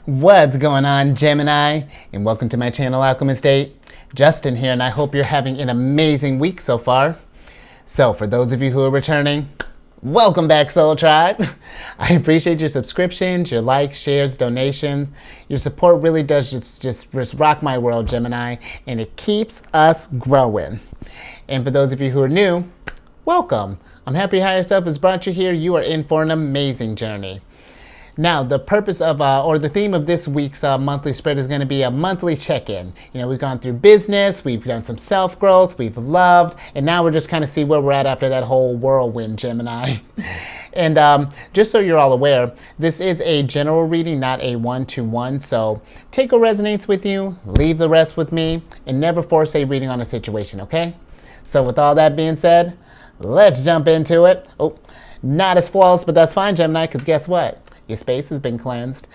What's going on, Gemini? And welcome to my channel, Alchemist. Justin here, and I hope you're having an amazing week so far. So, for those of you who are returning, welcome back, Soul Tribe. I appreciate your subscriptions, your likes, shares, donations. Your support really does just rock my world, Gemini, and it keeps us growing. And for those of you who are new, welcome. I'm happy Higher Self has brought you here. You are in for an amazing journey. Now, the purpose of, or the theme of this week's monthly spread is going to be a monthly check-in. You know, we've gone through business, we've done some self-growth, we've loved, and now we're just kind of see where we're at after that whole whirlwind, Gemini. And just so you're all aware, this is a general reading, not a one-to-one. So take what resonates with you, leave the rest with me, and never force a reading on a situation, okay? So with all that being said, let's jump into it. Oh, not as flawless, but that's fine, Gemini, because guess what? Your space has been cleansed.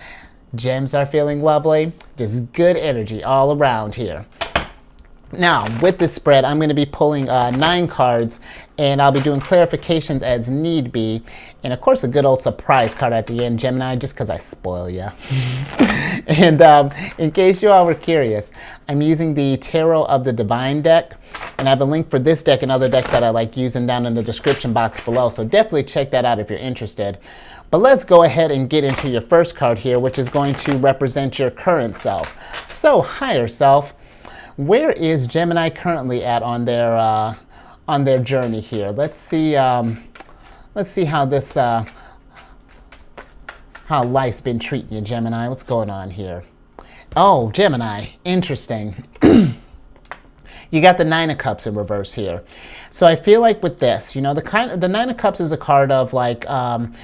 Gems are feeling lovely. Just good energy all around here. Now, with this spread, I'm going to be pulling 9 cards, and I'll be doing clarifications as need be. And of course, a good old surprise card at the end, Gemini, just because I spoil you. And in case you all were curious, I'm using the Tarot of the Divine deck. And I have a link for this deck and other decks that I like using down in the description box below. So definitely check that out if you're interested. But let's go ahead and get into your first card here, which is going to represent your current self. So, higher self, where is Gemini currently at on their journey here? Let's see how this how life's been treating you, Gemini. What's going on here? Oh, Gemini, interesting. You got the 9 of Cups in reverse here. So I feel like with this, you know, the 9 of Cups is a card of like,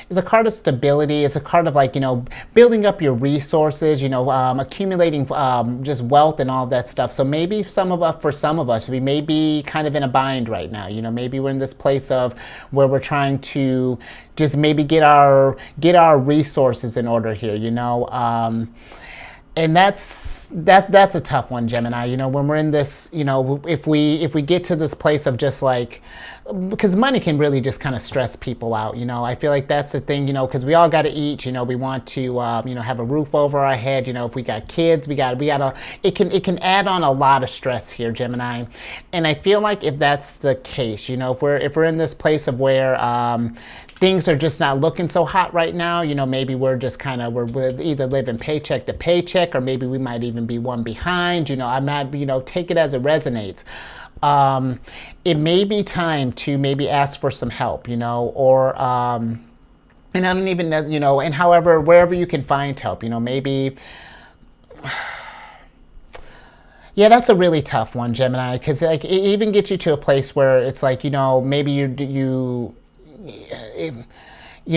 is a card of stability. It's a card of like, you know, building up your resources, you know, accumulating just wealth and all of that stuff. So maybe for some of us, we may be kind of in a bind right now. You know, maybe we're in this place of where we're trying to just maybe get our resources in order here, you know. And that's a tough one, Gemini. You know, when we're in this, you know, if we get to this place of just like, because money can really just kind of stress people out. You know, I feel like that's the thing. You know, because we all got to eat. You know, we want to, you know, have a roof over our head. You know, if we got kids, we got to. It can add on a lot of stress here, Gemini. And I feel like if that's the case, you know, if we're in this place of where things are just not looking so hot right now, you know, maybe we're just kind of, we're either living paycheck to paycheck, or maybe we might even be one behind, you know, I'm not, you know, take it as it resonates. It may be time to maybe ask for some help, you know, or, and I don't even, you know, and however, wherever you can find help, you know, maybe, yeah, that's a really tough one, Gemini, because like, it even gets you to a place where it's like, you know, maybe you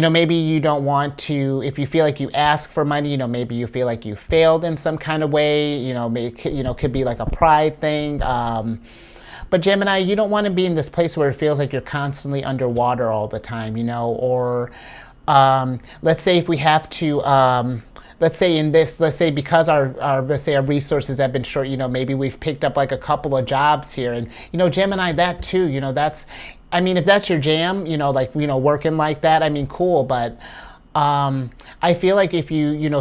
know, maybe you don't want to, if you feel like you ask for money, you know, maybe you feel like you failed in some kind of way, you know, could be like a pride thing. But Gemini, you don't want to be in this place where it feels like you're constantly underwater all the time, you know, or let's say if we have to, let's say because our resources have been short, you know, maybe we've picked up like a couple of jobs here, and, you know, Gemini, that too, you know, I mean, if that's your jam, you know, like, you know, working like that, I mean, cool, but I feel like if you know,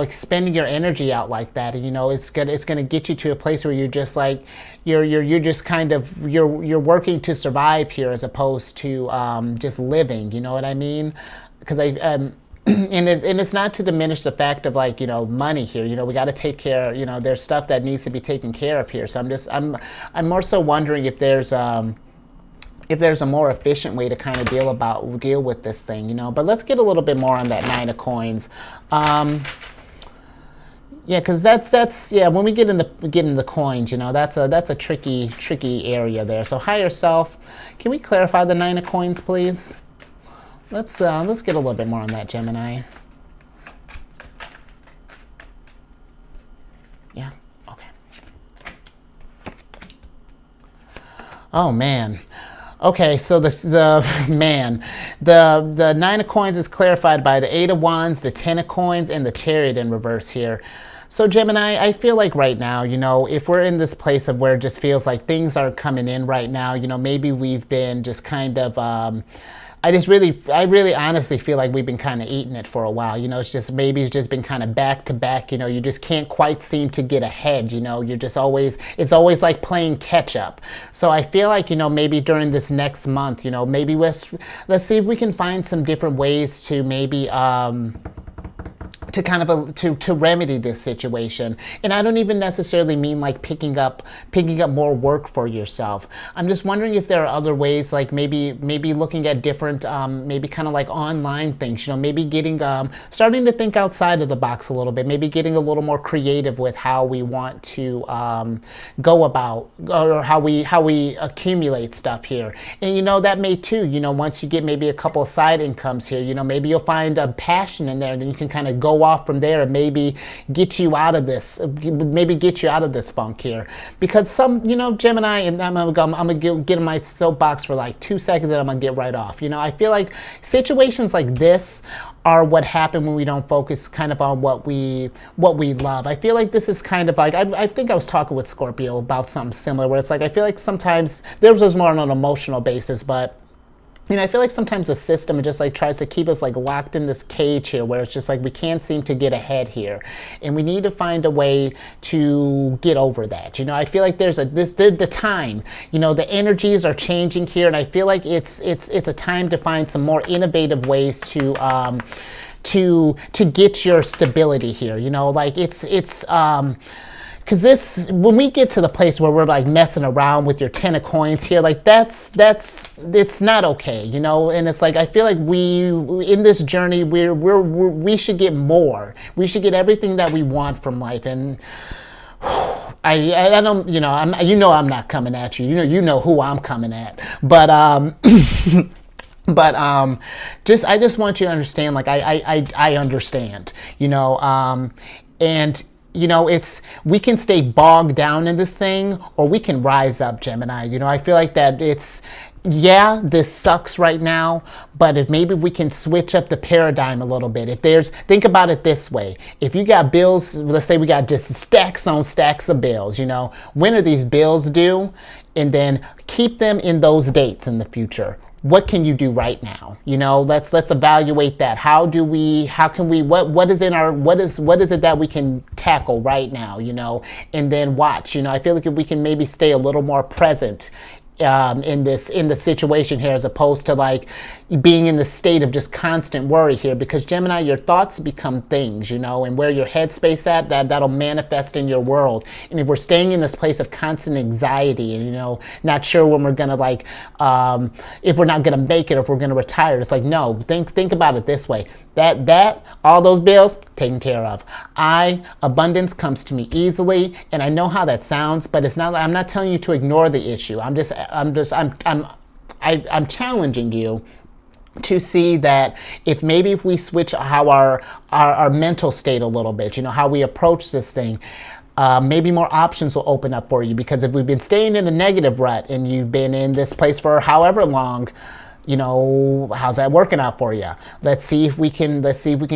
expending your energy out like that, you know, it's gonna get you to a place where you're just like, you're just kind of, you're working to survive here as opposed to just living, you know what I mean? Because and it's not to diminish the fact of like, you know, money here, you know, we got to take care, you know, there's stuff that needs to be taken care of here. So I'm more so wondering if there's a more efficient way to kind of deal with this thing, you know. But let's get a little bit more on that 9 of Coins. Yeah, because that's yeah, when we get in the coins, you know, that's a tricky area there. So higher self, can we clarify the 9 of Coins, please? Let's get a little bit more on that, Gemini. Yeah, okay. Oh man. Okay, so the 9 of Coins is clarified by the 8 of Wands, the 10 of Coins, and the Chariot in reverse here. So Gemini, I feel like right now, you know, if we're in this place of where it just feels like things aren't coming in right now, you know, maybe we've been just kind of I really honestly feel like we've been kind of eating it for a while. You know, it's just been kind of back to back. You know, you just can't quite seem to get ahead. You know, you're just always, it's always like playing catch up. So I feel like, you know, maybe during this next month, you know, maybe let's see if we can find some different ways to maybe, to kind of to remedy this situation. And I don't even necessarily mean like picking up more work for yourself. I'm just wondering if there are other ways, like maybe looking at different maybe kind of like online things, you know, maybe getting starting to think outside of the box a little bit, maybe getting a little more creative with how we want to go about, or how we accumulate stuff here. And you know, that may too, you know, once you get maybe a couple of side incomes here, you know, maybe you'll find a passion in there, and then you can kind of go off from there and maybe get you out of this funk here. Because some, you know, Gemini, and I'm gonna get in my soapbox for like 2 seconds, and I'm gonna get right off. You know, I feel like situations like this are what happen when we don't focus kind of on what we love. I feel like this is kind of like, I think I was talking with Scorpio about something similar, where it's like, I feel like sometimes theirs was more on an emotional basis, but you know, I feel like sometimes the system just like tries to keep us like locked in this cage here, where it's just like we can't seem to get ahead here, and we need to find a way to get over that. You know, I feel like there's the time. You know, the energies are changing here, and I feel like it's a time to find some more innovative ways to get your stability here. You know, like it's because this, when we get to the place where we're like messing around with your 10 of coins here, like it's not okay, you know. And it's like, I feel like in this journey, we should get more. We should get everything that we want from life. And I don't, you know, I'm not coming at you. You know who I'm coming at. But I just want you to understand, like I understand, you know, and you know, we can stay bogged down in this thing, or we can rise up, Gemini. You know, I feel like that yeah, this sucks right now, but if maybe we can switch up the paradigm a little bit. Think about it this way. If you got bills, let's say we got just stacks on stacks of bills, you know, when are these bills due? And then keep them in those dates in the future. What can you do right now? You know, let's evaluate that. What is it that we can tackle right now, you know, and then watch. You know, I feel like if we can maybe stay a little more present in the situation here, as opposed to like being in the state of just constant worry here, because Gemini, your thoughts become things, you know, and where your headspace at, that'll manifest in your world. And if we're staying in this place of constant anxiety and, you know, not sure when we're gonna like if we're not gonna make it, or if we're gonna retire, it's like, no, think about it this way. That all those bills taken care of. Abundance comes to me easily, and I know how that sounds, but it's not. I'm not telling you to ignore the issue. I'm challenging you to see that if we switch how our mental state a little bit, you know, how we approach this thing, maybe more options will open up for you. Because if we've been staying in a negative rut and you've been in this place for however long, you know, how's that working out for you? Let's see if we can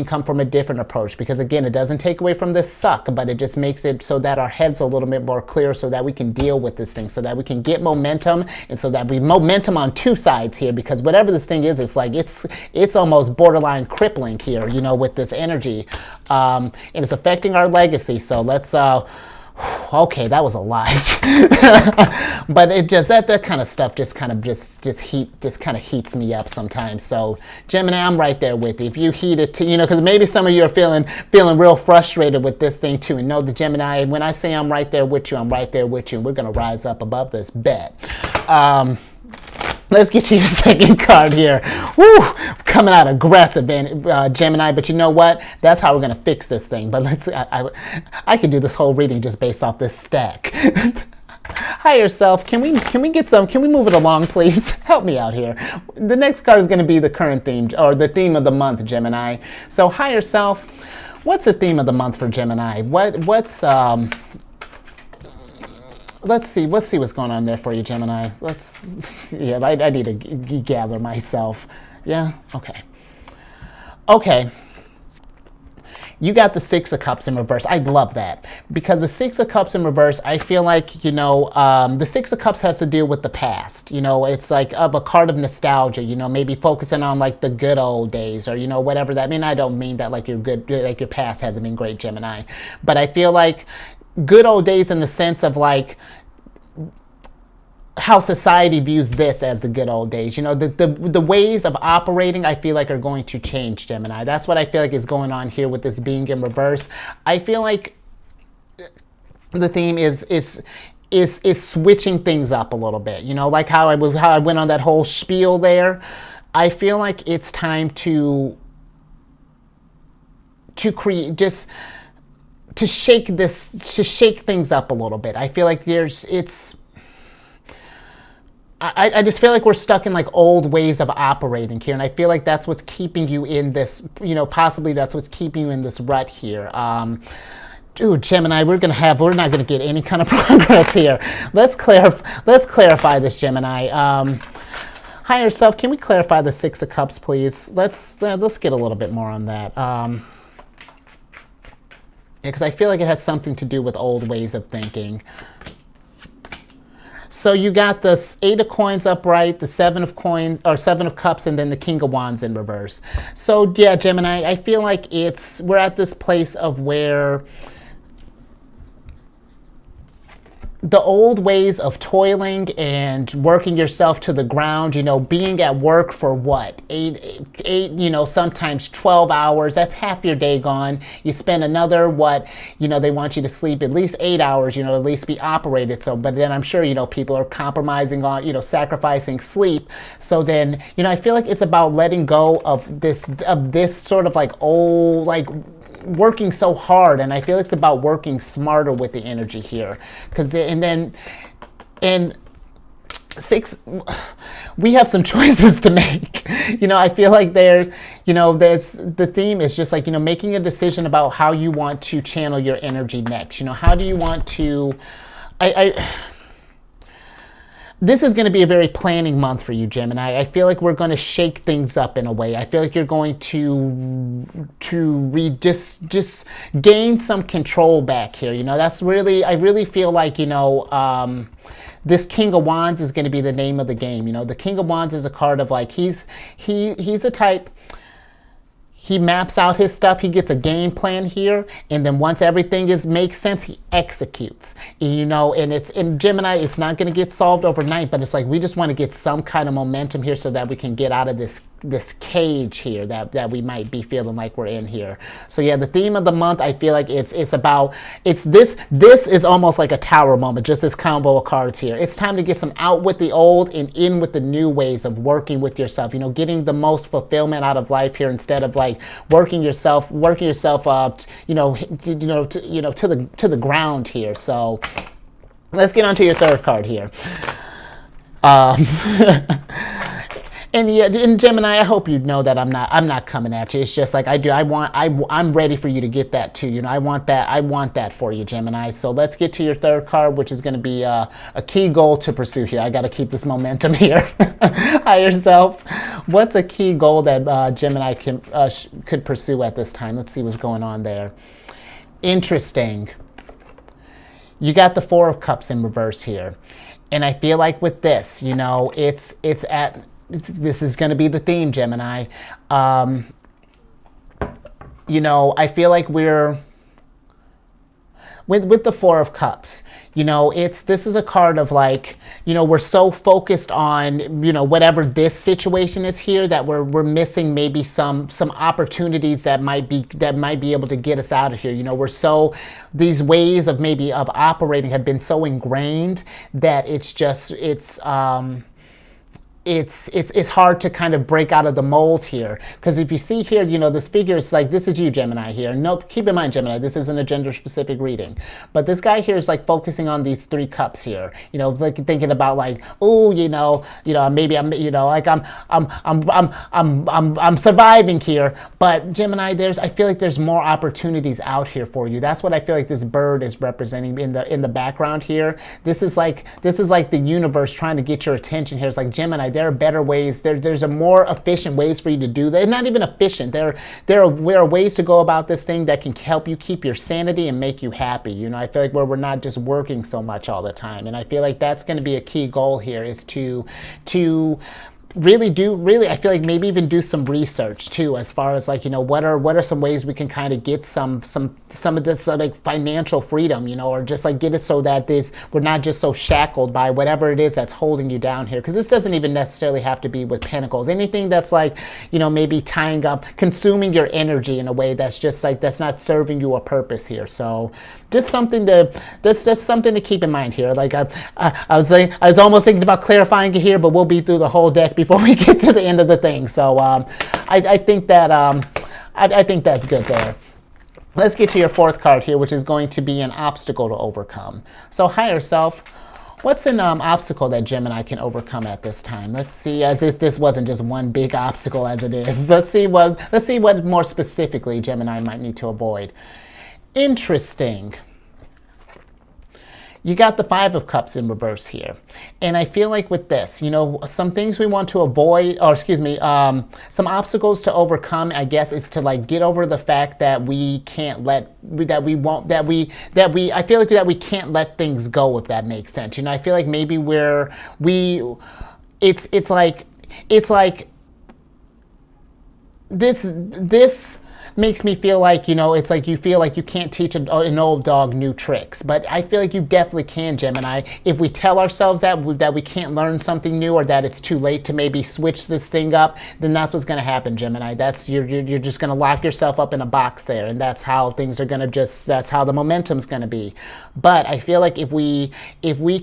come from a different approach, because again, it doesn't take away from this suck, but it just makes it so that our head's a little bit more clear, so that we can deal with this thing, so that we can get momentum, and so that we momentum on two sides here, because whatever this thing is, it's like it's almost borderline crippling here, you know, with this energy, and it's affecting our legacy. So let's okay, that was a lot. But it just that kind of stuff just kind of heats me up sometimes. So Gemini, I'm right there with you. If you heat it to, you know, because maybe some of you are feeling real frustrated with this thing too. And know the Gemini, when I say I'm right there with you, I'm right there with you. And we're gonna rise up above this bet. Let's get to your second card here. Woo! Coming out aggressive, Gemini, but you know what? That's how we're going to fix this thing. But I could do this whole reading just based off this stack. Higher self, can we move it along, please? Help me out here. The next card is going to be the current theme, or the theme of the month, Gemini. So higher self, what's the theme of the month for Gemini? Let's see what's going on there for you, Gemini. I need to gather myself. Yeah, okay. you got the Six of Cups in reverse. I love that because the Six of Cups in reverse, I feel like, you know, the Six of Cups has to deal with the past. You know, it's like of a card of nostalgia, you know, maybe focusing on like the good old days or, you know, whatever that. I mean, I don't mean that like like your past hasn't been great, Gemini, but I feel like good old days in the sense of like how society views this as the good old days. You know, the ways of operating, I feel like, are going to change, Gemini. That's what I feel like is going on here with this being in reverse. I feel like the theme is switching things up a little bit. You know, like how I went on that whole spiel there. I feel like it's time to create just to shake things up a little bit. I feel like I just feel like we're stuck in like old ways of operating here, and I feel like that's what's keeping you in this, you know, possibly that's what's keeping you in this rut here. Dude, Gemini, we're not gonna get any kind of progress here. Let's clarify this, Gemini. Higher self, can we clarify the Six of Cups, please? Let's get a little bit more on that. Because I feel like it has something to do with old ways of thinking. So you got the Eight of Coins upright, the Seven of Coins, or Seven of Cups, and then the King of Wands in reverse. So yeah, Gemini, I feel like we're at this place of where the old ways of toiling and working yourself to the ground, you know, being at work for what, eight, you know, sometimes 12 hours, that's half your day gone. You spend another, what, you know, they want you to sleep at least 8 hours, you know, at least be operated. So, but then I'm sure, you know, people are compromising on, you know, sacrificing sleep. So then, you know, I feel like it's about letting go of this sort of like old, like, working so hard, and I feel it's about working smarter with the energy here, and six, we have some choices to make. You know, I feel like there's the theme is just like, you know, making a decision about how you want to channel your energy next. You know, how do you want to, this is going to be a very planning month for you, Gemini. I feel like we're going to shake things up in a way. I feel like you're going to just gain some control back here. You know, I really feel like, you know, this King of Wands is going to be the name of the game. You know, the King of Wands is a card of like, he's a type. He maps out his stuff. He gets a game plan here, and then once everything makes sense, he executes. You know, and it's in Gemini. It's not going to get solved overnight, but it's like we just want to get some kind of momentum here so that we can get out of this cage here that we might be feeling like we're in here. So yeah, the theme of the month, I feel like it's this is almost like a tower moment, just this combo of cards here. It's time to get some out with the old and in with the new ways of working with yourself, you know, getting the most fulfillment out of life here instead of like working yourself up, to the ground here. So let's get on to your third card here. And yeah, in Gemini, I hope you know that I'm not coming at you. It's just like I'm ready for you to get that too. You know, I want that for you, Gemini. So let's get to your third card, which is going to be a key goal to pursue here. I got to keep this momentum here. Higher self, what's a key goal that Gemini could pursue at this time? Let's see what's going on there. Interesting. You got the Four of Cups in reverse here, and I feel like with this, you know, this is going to be the theme, Gemini. You know, I feel like we're with the Four of Cups. You know, this is a card of like, you know, we're so focused on, you know, whatever this situation is here that we're missing maybe some opportunities that might be able to get us out of here. You know, these ways of operating have been so ingrained that it's hard to kind of break out of the mold here. Because if you see here, you know, this figure is like, this is you, Gemini, here. Nope, keep in mind, Gemini, this isn't a gender-specific reading. But this guy here is like focusing on these three cups here. You know, like thinking about like, oh, you know, maybe I'm, you know, like I'm surviving here. But Gemini, I feel like there's more opportunities out here for you. That's what I feel like this bird is representing in the background here. This is like the universe trying to get your attention here. It's like, Gemini, There are better ways. There's a more efficient ways for you to do that. Not even efficient. There are ways to go about this thing that can help you keep your sanity and make you happy. You know, I feel like where we're not just working so much all the time. And I feel like that's going to be a key goal here, is to really I feel like maybe even do some research too, as far as like, you know, what are some ways we can kind of get some of this like financial freedom, you know, or just like get it so that we're not just so shackled by whatever it is that's holding you down here. Because this doesn't even necessarily have to be with pentacles. Anything that's like, you know, maybe tying up, consuming your energy in a way that's just like, that's not serving you a purpose here. So just something to keep in mind here. Like I was almost thinking about clarifying it here, but we'll be through the whole deck before we get to the end of the thing. So I think that I think that's good there. Let's get to your fourth card here, which is going to be an obstacle to overcome. So higher self, what's an obstacle that Gemini can overcome at this time? Let's see, as if this wasn't just one big obstacle as it is. Let's see what more specifically Gemini might need to avoid. Interesting. You got the Five of Cups in reverse here. And I feel like with this, you know, some things we want to avoid, or excuse me, some obstacles to overcome, I guess, is to like get over the fact that we can't I feel like that we can't let things go, if that makes sense. You know, I feel like maybe it's like this makes me feel like, you know, it's like you feel like you can't teach an old dog new tricks. But I feel like you definitely can, Gemini. If we tell ourselves that we can't learn something new, or that it's too late to maybe switch this thing up, then that's what's going to happen, Gemini. You're just going to lock yourself up in a box there, and that's how things are going to that's how the momentum's going to be. But I feel like if we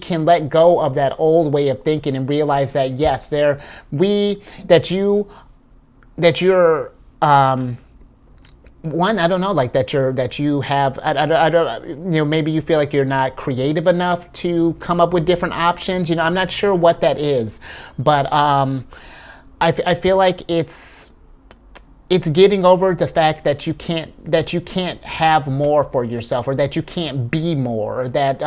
can let go of that old way of thinking and realize that, yes, one, I don't know, like that you have, I don't, you know, maybe you feel like you're not creative enough to come up with different options. You know, I'm not sure what that is, but I feel like it's getting over the fact that you can't have more for yourself, or that you can't be more, or that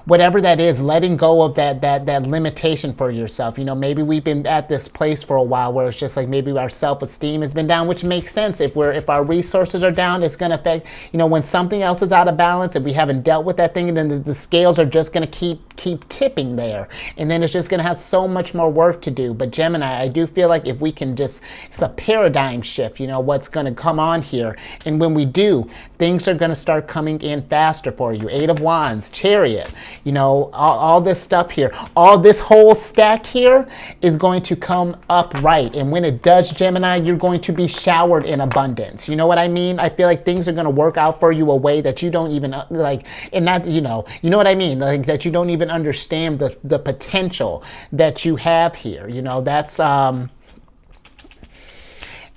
whatever that is, letting go of that limitation for yourself. You know, maybe we've been at this place for a while where it's just like maybe our self-esteem has been down, which makes sense. If our resources are down, it's going to affect, you know, when something else is out of balance, if we haven't dealt with that thing, then the scales are just going to keep tipping there, and then it's just going to have so much more work to do. But Gemini, I do feel like if we can just, it's a paradigm shift, you know, what's going to come on here. And when we do, things are going to start coming in faster for you. Eight of Wands, Chariot, you know, all this stuff here, all this whole stack here is going to come up right. And when it does, Gemini, you're going to be showered in abundance. You know what I mean? I feel like things are going to work out for you a way that you don't even like, and not, you know what I mean? Like that you don't even understand the potential that you have here. You know, that's,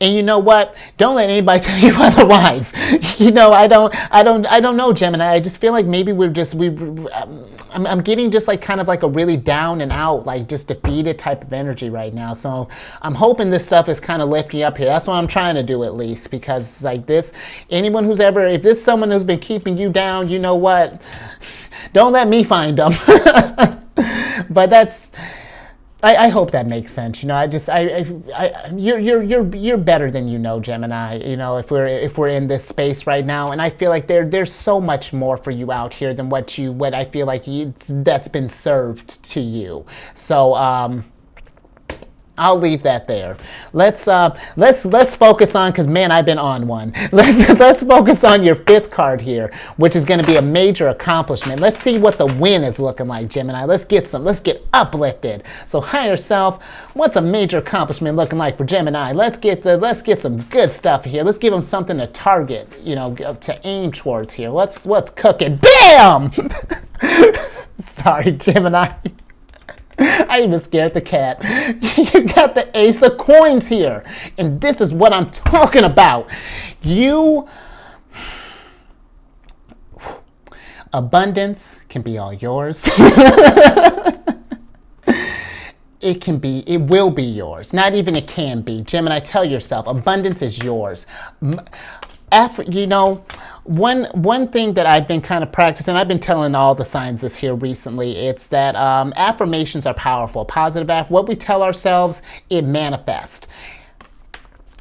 and you know what? Don't let anybody tell you otherwise. You know, I don't know, Gemini. I just feel like maybe I'm getting just like kind of like a really down and out, like just defeated type of energy right now. So I'm hoping this stuff is kind of lifting you up here. That's what I'm trying to do, at least, because like this, anyone who's ever, if this is someone who's been keeping you down, you know what? Don't let me find them. But that's, I hope that makes sense. You know, you're better than you know, Gemini. You know, if we're in this space right now, and I feel like there's so much more for you out here than what I feel like that's been served to you. So I'll leave that there. Let's focus on, because man, I've been on one. Let's focus on your fifth card here, which is going to be a major accomplishment. Let's see what the win is looking like, Gemini. Let's get uplifted. So higher self, what's a major accomplishment looking like for Gemini? Let's get some good stuff here. Let's give them something to target, you know, to aim towards here. Let's cook it. Bam! Sorry, Gemini. I even scared the cat. You got the Ace of Coins here. And this is what I'm talking about. Abundance can be all yours. It will be yours. Not even it can be. Gemini, tell yourself, abundance is yours. You know, one thing that I've been kind of practicing, I've been telling all the signs this here recently, it's that affirmations are powerful. Positive what we tell ourselves, it manifests.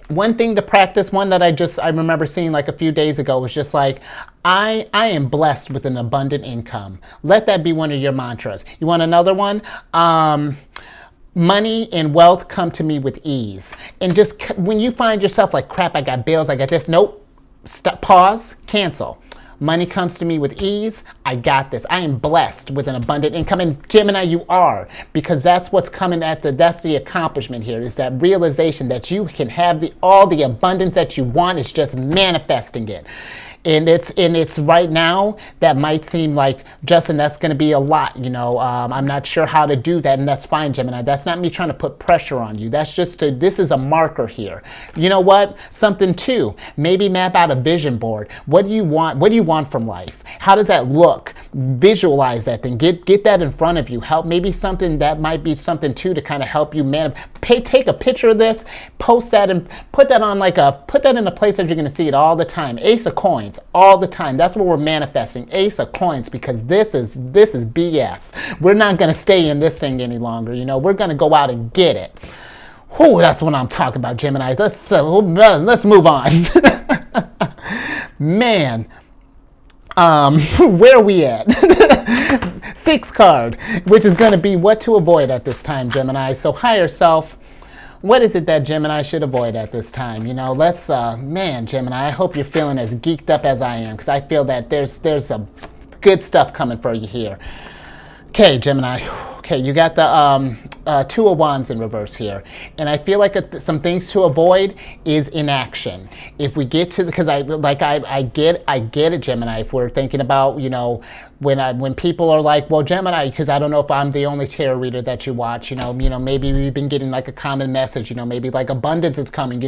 One thing to practice, one that I remember seeing like a few days ago, was just like, I am blessed with an abundant income. Let that be one of your mantras. You want another one? Money and wealth come to me with ease. And just when you find yourself like, crap, I got bills, I got this, nope. Stop, pause, cancel. Money comes to me with ease. I got this. I am blessed with an abundant income. And Gemini, you are, because that's what's coming that's the accomplishment here, is that realization that you can have all the abundance that you want. It's just manifesting it. And it's right now, that might seem like, Justin, that's going to be a lot, I'm not sure how to do that, and that's fine, Gemini. That's not me trying to put pressure on you. That's just this is a marker here. You know what? Something too, maybe map out a vision board. What do you want? What do you want from life? How does that look? Visualize that thing. Get that in front of you. Maybe something that might be something too to kind of help you take a picture of this, post that, and put that in a place that you're going to see it all the time. Ace of Coins. All the time. That's what we're manifesting. Ace of Coins, because this is BS. We're not going to stay in this thing any longer. We're going to go out and get it. Whew, that's what I'm talking about, Gemini. Let's move on. Man, where are we at? 6th card, which is going to be what to avoid at this time, Gemini. So higher self. What is it that Gemini should avoid at this time? Man, Gemini, I hope you're feeling as geeked up as I am, because I feel that there's some good stuff coming for you here. Okay, Gemini. Okay, you got the 2 of Wands in reverse here. And I feel like some things to avoid is inaction. If we get to, because I get it, Gemini, if we're thinking about, when people are like, well, Gemini, because I don't know if I'm the only tarot reader that you watch, maybe we've been getting like a common message, maybe like abundance is coming,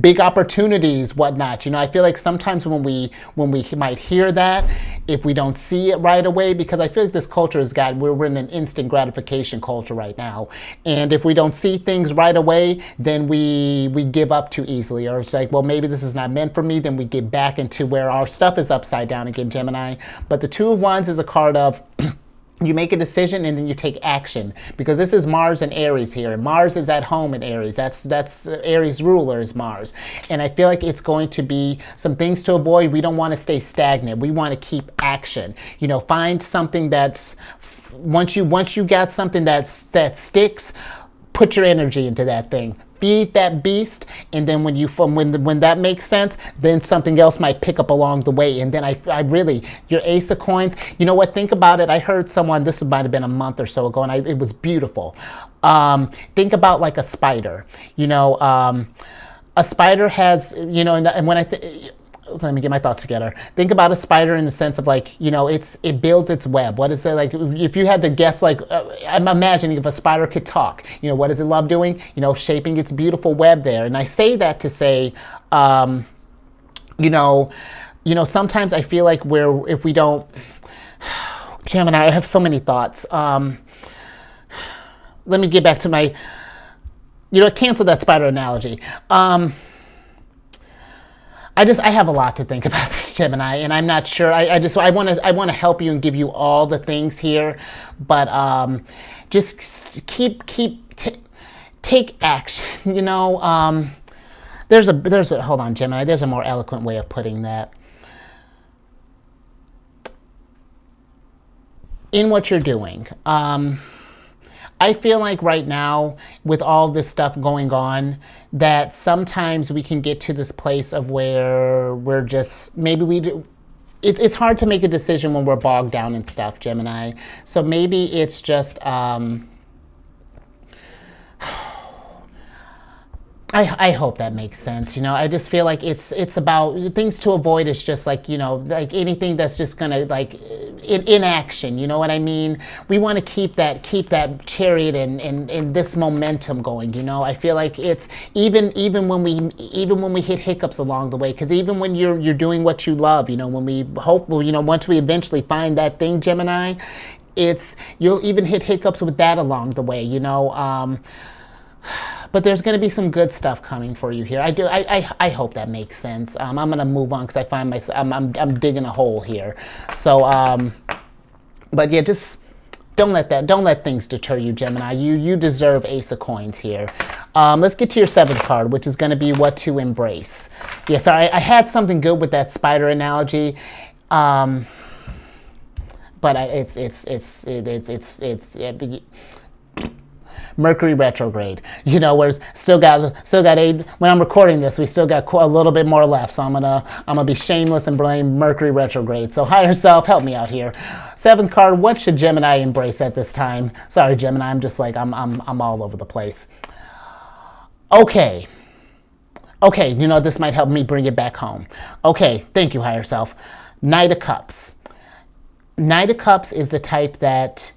big opportunities, whatnot. I feel like sometimes when we might hear that, if we don't see it right away, because I feel like this culture we're in an instant gratification culture right now. And if we don't see things right away, then we give up too easily. Or it's like, well, maybe this is not meant for me. Then we get back into where our stuff is upside down again, Gemini. But the 2 of Wands is a card of you make a decision and then you take action, because this is Mars and Aries here, and Mars is at home in Aries. That's Aries ruler is Mars, and I feel like it's going to be some things to avoid. We don't want to stay stagnant. We want to keep action. Find something that's once you got something that sticks, put your energy into that thing. Feed that beast, and then when that makes sense, then something else might pick up along the way. And then I really, your Ace of Coins, you know what, think about it. I heard someone, this might have been a month or so ago, and it was beautiful. Think about like a spider. A spider has, and when let me get my thoughts together. Think about a spider in the sense of like, it builds its web. What is it like? If you had to guess, like, I'm imagining if a spider could talk, what does it love doing? Shaping its beautiful web there. And I say that to say, sometimes I feel like if we don't, Gemini, I have so many thoughts. Let me get back to my, cancel that spider analogy. I have a lot to think about this, Gemini, and I'm not sure. I want to help you and give you all the things here, but just take action. There's a hold on, Gemini. There's a more eloquent way of putting that. In what you're doing. I feel like right now, with all this stuff going on, that sometimes we can get to this place of where we're just, it's hard to make a decision when we're bogged down in stuff, Gemini. So maybe it's just, I hope that makes sense. I just feel like it's about things to avoid. Is just like, like anything that's just gonna like in action. You know what I mean? We want to keep that chariot and this momentum going. I feel like it's even when we hit hiccups along the way. Because even when you're doing what you love, when we hope, once we eventually find that thing, Gemini, you'll even hit hiccups with that along the way. but there's going to be some good stuff coming for you here. I hope that makes sense. I'm going to move on because I find myself, I'm digging a hole here. So, but yeah, just don't let things deter you, Gemini. You deserve Ace of Coins here. Let's get to your 7th card, which is going to be what to embrace. Yeah, sorry, I had something good with that spider analogy. But it's Mercury retrograde, you know, whereas still got 8. When I'm recording this, we still got a little bit more left, so I'm gonna be shameless and blame Mercury retrograde. So higher self, help me out here. 7th card, what should Gemini embrace at this time? Sorry, Gemini, I'm just like I'm all over the place. Okay, you know, this might help me bring it back home. Okay, thank you, higher self. Knight of Cups. Knight of Cups is the type that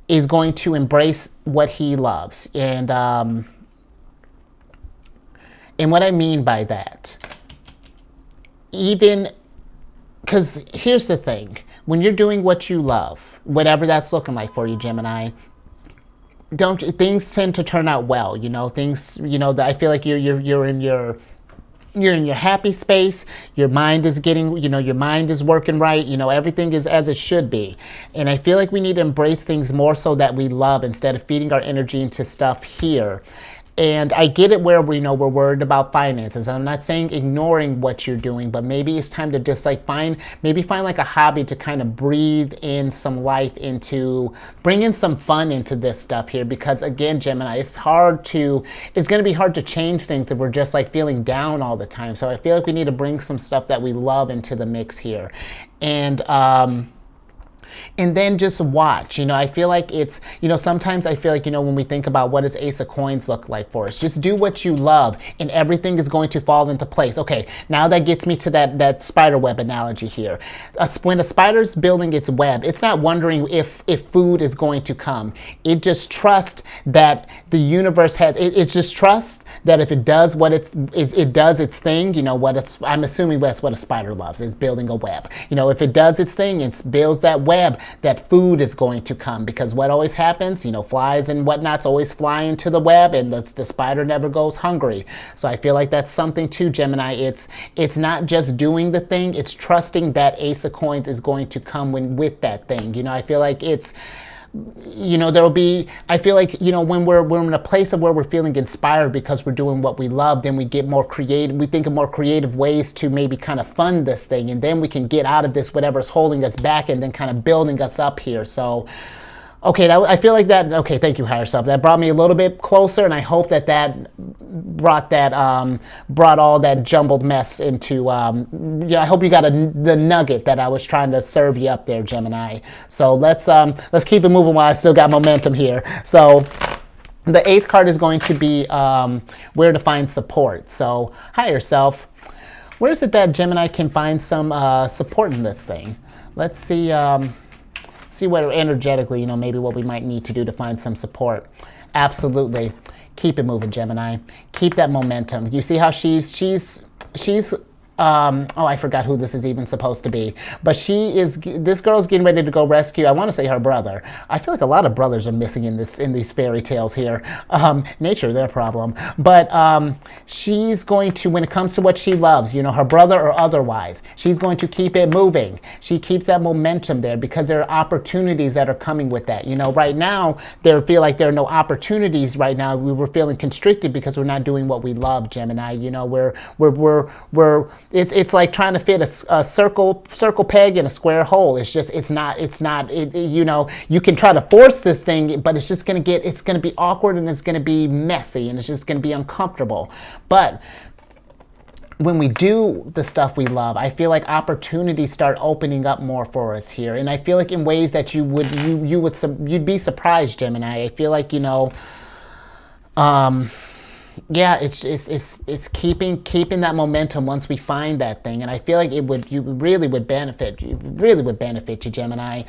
is going to embrace what he loves. And what I mean by that, even, because here's the thing, when you're doing what you love, whatever that's looking like for you, Gemini, things tend to turn out well, you know, things, you know, I feel like you're in your happy space, your mind is getting, you know, your mind is working right, you know, everything is as it should be. And I feel like we need to embrace things more so that we love instead of feeding our energy into stuff here. And I get it where we're worried about finances. I'm not saying ignoring what you're doing, but maybe it's time to just like find like a hobby to kind of breathe in some life into, bring in some fun into this stuff here. Because again, Gemini, it's going to be hard to change things if we're just like feeling down all the time. So I feel like we need to bring some stuff that we love into the mix here. And then just watch, you know, I feel like it's, you know, sometimes I feel like, you know, when we think about what does Ace of Coins look like for us, just do what you love and everything is going to fall into place. Okay, now that gets me to that spider web analogy here. When a spider's building its web, it's not wondering if food is going to come. It just trusts that the universe has, it just trusts that if it does what it does its thing, you know, I'm assuming that's what a spider loves, is building a web. You know, if it does its thing, it builds that web, that food is going to come, because what always happens, you know, flies and whatnots always fly into the web, and the spider never goes hungry. So I feel like that's something too, Gemini. It's not just doing the thing, it's trusting that Ace of Coins is going to come with that thing. You know, I feel like it's, you know, I feel like, you know, when we're in a place of where we're feeling inspired because we're doing what we love, then we get more creative. We think of more creative ways to maybe kind of fund this thing, and then we can get out of this, whatever's holding us back, and then kind of building us up here. So, okay, I feel like that, okay, thank you, higher self. That brought me a little bit closer, and I hope that brought all that jumbled mess into, yeah, I hope you got the nugget that I was trying to serve you up there, Gemini. So let's keep it moving while I still got momentum here. So the 8th card is going to be where to find support. So higher self, where is it that Gemini can find some support in this thing? Let's see. See what energetically, you know, maybe what we might need to do to find some support. Absolutely. Keep it moving, Gemini. Keep that momentum. You see how she's oh, I forgot who this is even supposed to be. But this girl's getting ready to go rescue, I want to say her brother. I feel like a lot of brothers are missing in these fairy tales here. Nature, their problem. But she's going to, when it comes to what she loves, you know, her brother or otherwise, she's going to keep it moving. She keeps that momentum there because there are opportunities that are coming with that. You know, right now, feel like there are no opportunities right now. We're feeling constricted because we're not doing what we love, Gemini. You know, it's like trying to fit a circle peg in a square hole. It's just, you know, you can try to force this thing, but it's just going to be awkward, and it's going to be messy, and it's just going to be uncomfortable. But when we do the stuff we love, I feel like opportunities start opening up more for us here. And I feel like in ways that you'd be surprised, Gemini. I feel like, you know, yeah, it's keeping that momentum once we find that thing, and I feel like you really would benefit you, Gemini.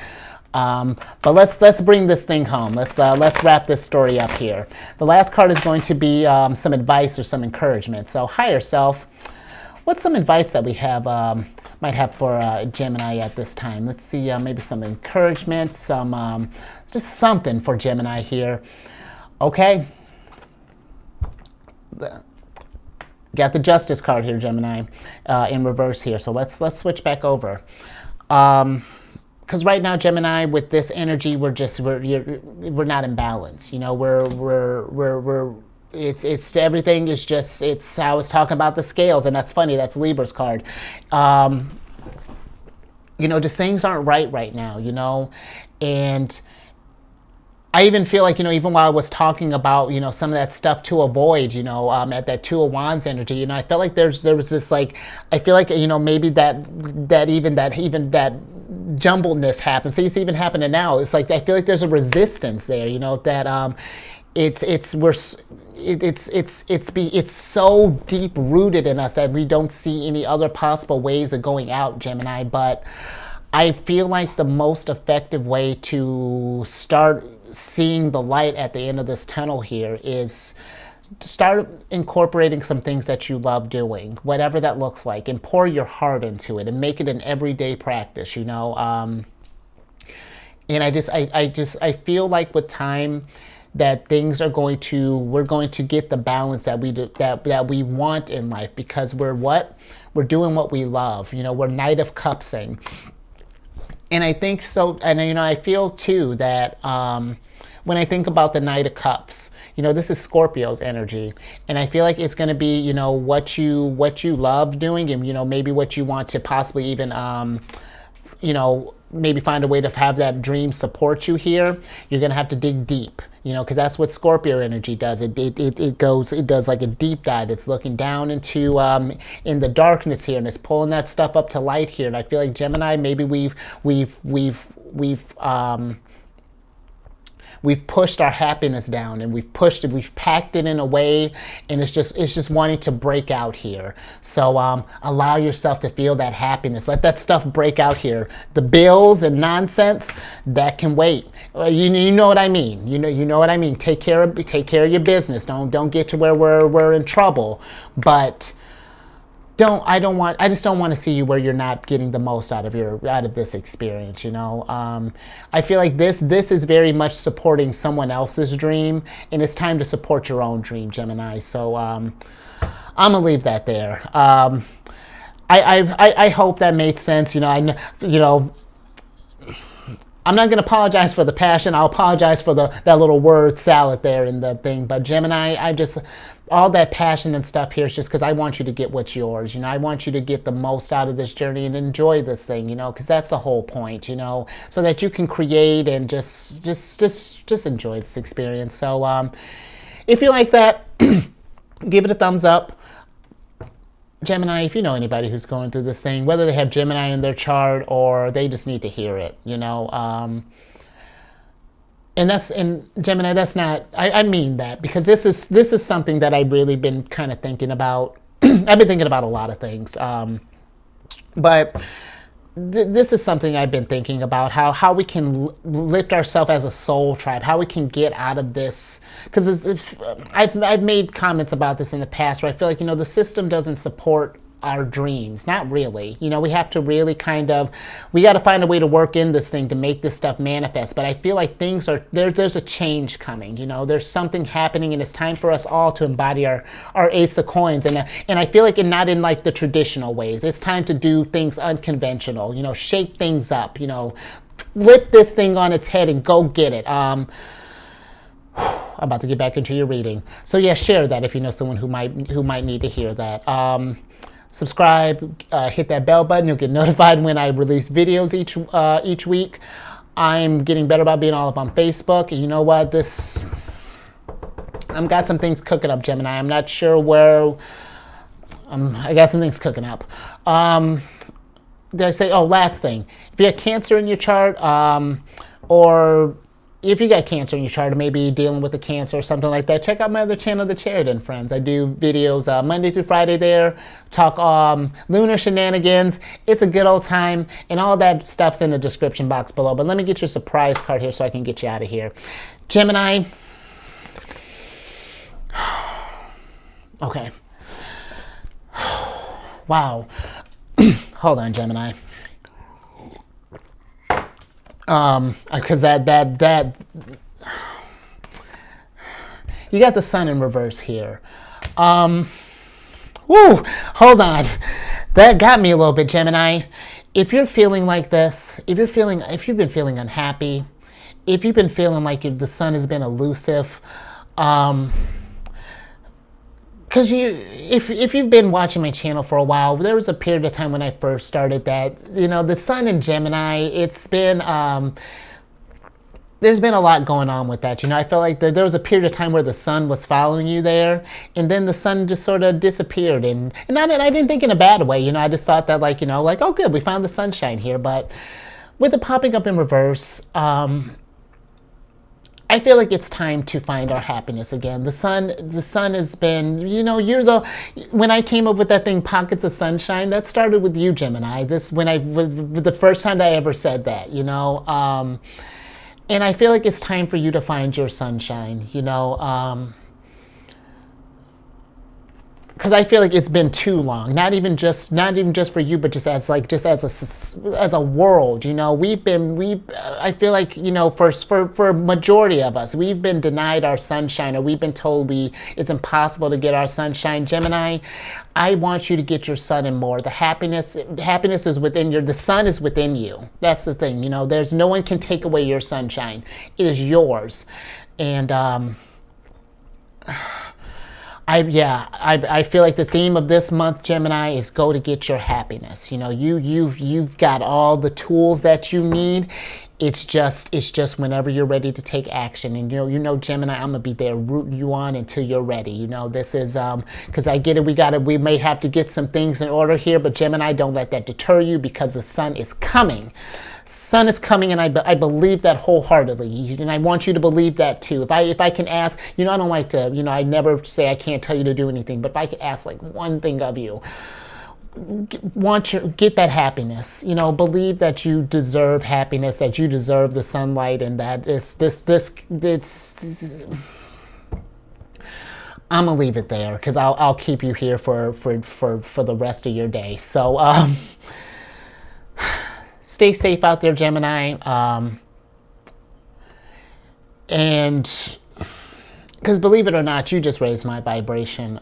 But let's bring this thing home. Let's wrap this story up here. The last card is going to be some advice or some encouragement. So higher self, what's some advice that we might have for Gemini at this time? Let's see, maybe some encouragement, just something for Gemini here. Okay. got the Justice card here, Gemini, in reverse here. So let's switch back over. Because right now, Gemini, with this energy, we're not in balance. You know, it's everything is just, it's, I was talking about the scales, and that's funny, that's Libra's card. You know, just things aren't right now, you know, and I even feel like, you know, even while I was talking about, you know, some of that stuff to avoid, you know, at that Two of Wands energy, you know, I felt like there was this, like, I feel like, you know, maybe that jumbledness happens. See, it's even happening now. It's like, I feel like there's a resistance there, you know, that it's so deep rooted in us that we don't see any other possible ways of going out, Gemini. But I feel like the most effective way to start seeing the light at the end of this tunnel here is to start incorporating some things that you love doing, whatever that looks like, and pour your heart into it and make it an everyday practice, you know. And I feel like with time that things are we're going to get the balance that we want in life, because we're doing what we love, you know. We're Knight of Cupsing. And I think so, and you know, I feel too that when I think about the Knight of Cups, you know, this is Scorpio's energy, and I feel like it's going to be, you know, what you love doing, and you know, maybe what you want to possibly even, you know, maybe find a way to have that dream support you here. You're going to have to dig deep, you know, because that's what Scorpio energy does. It does like a deep dive. It's looking down into in the darkness here, and it's pulling that stuff up to light here. And I feel like Gemini, maybe we've pushed our happiness down, and we've packed it in a way, and it's just wanting to break out here. So allow yourself to feel that happiness. Let that stuff break out here. The bills and nonsense, that can wait. You know what I mean. You know what I mean. Take care of your business. Don't get to where we're in trouble. But I just don't want to see you where you're not getting the most out of this experience, you know. I feel like this is very much supporting someone else's dream, and it's time to support your own dream, Gemini. So I'm gonna leave that there. I hope that made sense. You know, I'm not going to apologize for the passion. I'll apologize for that little word salad there in the thing. But Gemini, all that passion and stuff here is just because I want you to get what's yours. You know, I want you to get the most out of this journey and enjoy this thing, you know, because that's the whole point, you know, so that you can create and just enjoy this experience. So if you like that, give it a thumbs up. Gemini, if you know anybody who's going through this thing, whether they have Gemini in their chart or they just need to hear it, you know. And Gemini, that's not, I mean that, because this is something that I've really been kind of thinking about. I've been thinking about a lot of things. But this is something I've been thinking about, how we can lift ourselves as a soul tribe, how we can get out of this, because I've made comments about this in the past where I feel like, you know, the system doesn't support our dreams. Not really. You know, we have to really we got to find a way to work in this thing to make this stuff manifest. But I feel like things are, there's a change coming, you know, there's something happening, and it's time for us all to embody our Ace of Coins. And I feel like not in like the traditional ways. It's time to do things unconventional, you know, shake things up, you know, flip this thing on its head and go get it. I'm about to get back into your reading. So yeah, share that if you know someone who might need to hear that. Subscribe, hit that bell button. You'll get notified when I release videos each week. I'm getting better about being all up on Facebook. And you know what? I've got some things cooking up, Gemini. I'm not sure where. I got some things cooking up. Did I say? Oh, last thing. If you have Cancer in your chart, or if you got Cancer in your chart, or maybe you're dealing with a cancer or something like that, check out my other channel, The Sheridan Friends. I do videos Monday through Friday there, talk lunar shenanigans. It's a good old time, and all that stuff's in the description box below. But let me get your surprise card here so I can get you out of here. Gemini. Okay. Wow. Hold on, Gemini. Because that you got the Sun in reverse here. Woo, hold on. That got me a little bit, Gemini. If you're feeling like this, if you've been feeling unhappy, if you've been feeling like the sun has been elusive, because if you've been watching my channel for a while, there was a period of time when I first started that, the sun in Gemini, it's been, there's been a lot going on with that. I felt like there was a period of time where the sun was following you there, and then the sun just sort of disappeared. And I didn't think in a bad way. I just thought that like, oh good, we found the sunshine here. But with it popping up in reverse, I feel like it's time to find our happiness again. The sun has been, when I came up with that thing, pockets of sunshine, that started with you, Gemini. The first time that I ever said that, and I feel like it's time for you to find your sunshine, because I feel like it's been too long. Not even just for you, but just as a world. I feel like for a majority of us, we've been denied our sunshine, or we've been told it's impossible to get our sunshine. Gemini, I want you to get your sun and more. The happiness is within the sun is within you. That's the thing. There's no one can take away your sunshine. It is yours, and I feel like the theme of this month, Gemini, is go to get your happiness. You've got all the tools that you need. It's just whenever you're ready to take action. And Gemini, I'm gonna be there rooting you on until you're ready. This is because I get it. We may have to get some things in order here, but Gemini, don't let that deter you, because the sun is coming. Sun is coming, and I believe that wholeheartedly, and I want you to believe that too. If I can ask, I don't like to, I never say I can't tell you to do anything, but if I could ask like one thing of you, get that happiness. Believe that you deserve happiness, that you deserve the sunlight, and that I'm gonna leave it there, because I'll keep you here for the rest of your day. So stay safe out there, Gemini, and because believe it or not, you just raised my vibration.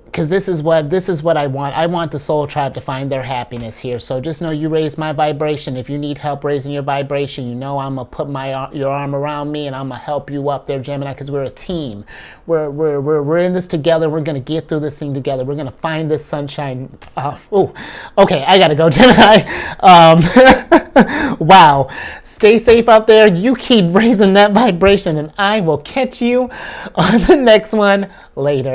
Because this is what I want. I want the soul tribe to find their happiness here. So just know you raised my vibration. If you need help raising your vibration, I'm gonna put your arm around me, and I'm gonna help you up there, Gemini. Because we're a team. We're in this together. We're gonna get through this thing together. We're gonna find this sunshine. Okay, I gotta go, Gemini. Wow. Stay safe out there. You keep raising that vibration, and I will catch you on the next one later.